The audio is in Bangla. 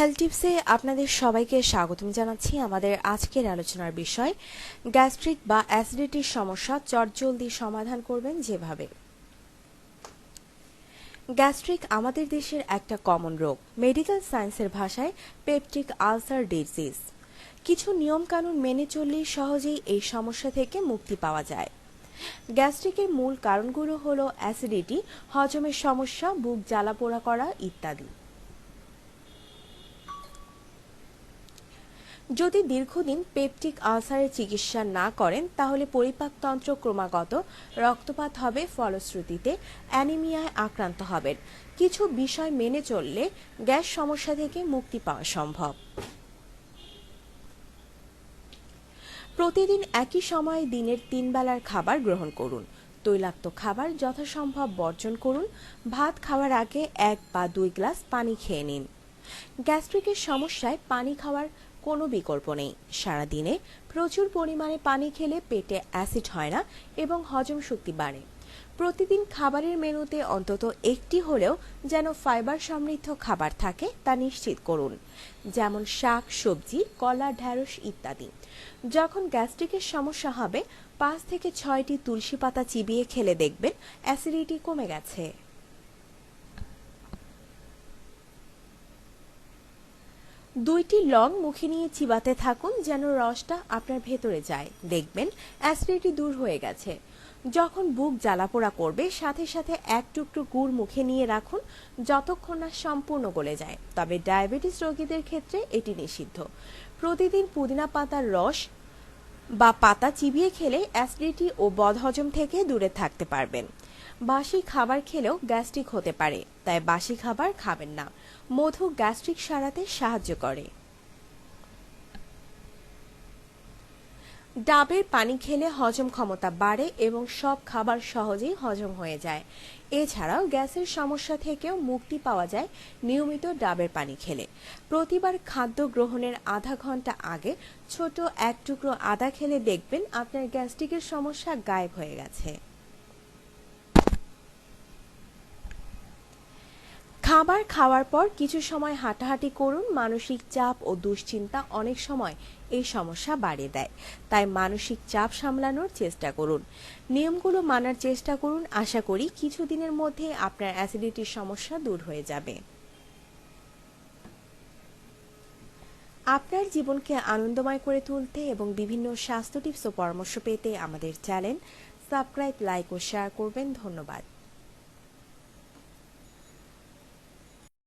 হেলথ টিপসে আপনাদের সবাইকে স্বাগতম জানাচ্ছি। আমাদের আজকের আলোচনার বিষয় গ্যাস্ট্রিক বা অ্যাসিডিটির সমস্যা চটজলদি সমাধান করবেন যেভাবে। গ্যাস্ট্রিক আমাদের দেশের একটা কমন রোগ, মেডিকেল সায়েন্সের ভাষায় পেপটিক আলসার ডিজিজ। কিছু নিয়মকানুন মেনে চললেই সহজেই এই সমস্যা থেকে মুক্তি পাওয়া যায়। গ্যাস্ট্রিকের মূল কারণগুলো হলো অ্যাসিডিটি, হজমের সমস্যা, বুক জ্বালাপোড়া করা ইত্যাদি। যদি দীর্ঘদিন পেপটিক আলসারের চিকিৎসা না করেন তাহলে পরিপাকতন্ত্র ক্রমাগত রক্তপাত হবে, ফলশ্রুতিতে অ্যানিমিয়ায় আক্রান্ত হবেন। কিছু বিষয় মেনে চললে গ্যাস সমস্যা থেকে মুক্তি পাওয়া সম্ভব। প্রতিদিন একই সময়ে দিনের 3 বেলার খাবার গ্রহণ করুন। তৈলাক্ত খাবার যথাসম্ভব বর্জন করুন। ভাত খাওয়ার আগে 1 বা 2 গ্লাস পানি খেয়ে নিন। গ্যাস্ট্রিকের সমস্যায় পানি খাওয়ার কোনো বিকল্প নেই। সারাদিনে প্রচুর পরিমাণে পানি খেলে পেটে অ্যাসিড হয় না এবং হজম শক্তি বাড়ে। প্রতিদিন খাবারের মেনুতে অন্তত একটি হলেও যেন ফাইবার সমৃদ্ধ খাবার থাকে তা নিশ্চিত করুন, যেমন শাক, সবজি, কলা, ঢ্যাঁড়স ইত্যাদি। যখন গ্যাস্ট্রিকের সমস্যা হবে 5 থেকে 6টি তুলসী পাতা চিবিয়ে খেলে দেখবেন অ্যাসিডিটি কমে গেছে। 2টি লং মুখে নিয়ে চিবাতে থাকুন যেন রসটা আপনার ভেতরে যায়, দেখবেন অ্যাসিডিটি দূর হয়ে গেছে। যখন বুক জ্বালাপোড়া করবে সাথে সাথে 1 টুকরো গুড় মুখে নিয়ে রাখুন যতক্ষণ না সম্পূর্ণ গলে যায়, তবে ডায়াবেটিস রোগীদের ক্ষেত্রে এটি নিষিদ্ধ। প্রতিদিন পুদিনা পাতার রস বা পাতা চিবিয়ে খেলে অ্যাসিডিটি ও বদহজম থেকে দূরে থাকতে পারবেন। বাসি খাবার খেলেও গ্যাস্ট্রিক হতে পারে, তাই বাসি খাবার খাবেন না। মধু গ্যাস্ট্রিক সারাতে সাহায্য করে। ডাবের পানি খেলে হজম ক্ষমতা বাড়ে এবং সব খাবার সহজেই হজম হয়ে যায়। এছাড়াও গ্যাসের সমস্যা থেকেও মুক্তি পাওয়া যায় নিয়মিত ডাবের পানি খেলে। প্রতিবার খাদ্য গ্রহণের আধা ঘন্টা আগে ছোট 1 টুকরো আদা খেলে দেখবেন আপনার গ্যাস্ট্রিকের সমস্যা গায়েব হয়ে গেছে। খাবার খাওয়ার পর কিছু সময় হাঁটাহাঁটি করুন। মানসিক চাপ ও দুশ্চিন্তা অনেক সময় এই সমস্যা বাড়িয়ে দেয়, তাই মানসিক চাপ সামলানোর চেষ্টা করুন। নিয়মগুলো মানার চেষ্টা করুন। আশা করি কিছুদিনের মধ্যে আপনার অ্যাসিডিটির সমস্যা দূর হয়ে যাবে। আপনার জীবনকে আনন্দময় করে তুলতে এবং বিভিন্ন স্বাস্থ্য টিপস ও পরামর্শ পেতে আমাদের চ্যানেল সাবস্ক্রাইব, লাইক ও শেয়ার করবেন। ধন্যবাদ।